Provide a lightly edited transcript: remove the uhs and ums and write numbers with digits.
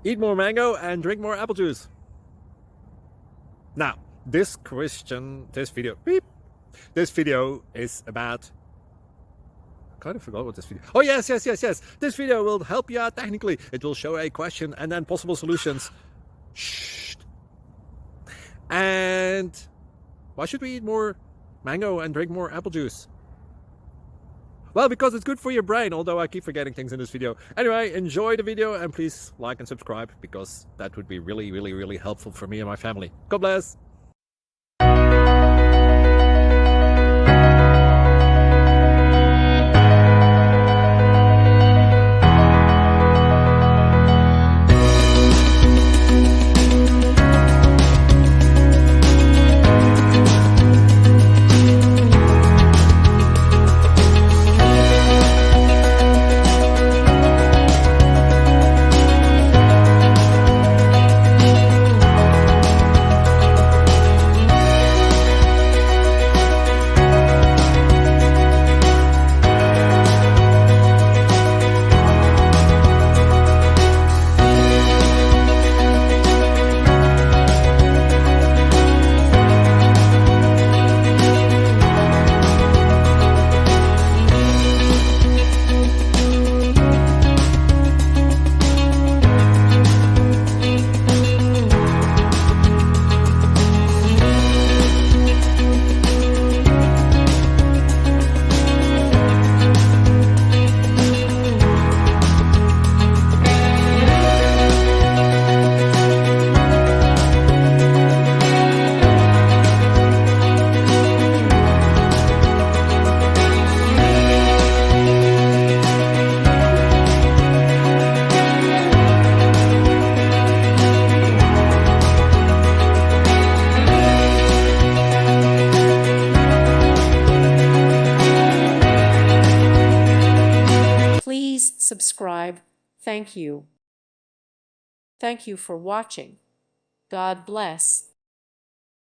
Eat more mango and drink more apple juice. Now, this video is about, I kind of forgot what this video. Oh, yes. This video will help you out technically. It will show a question and then possible solutions. Shh. And why should we eat more mango and drink more apple juice? Well, because it's good for your brain, although I keep forgetting things in this video. Anyway, enjoy the video and please like and subscribe, because that would be really helpful for me and my family. God bless. Please subscribe. Thank you. Thank you for watching. God bless.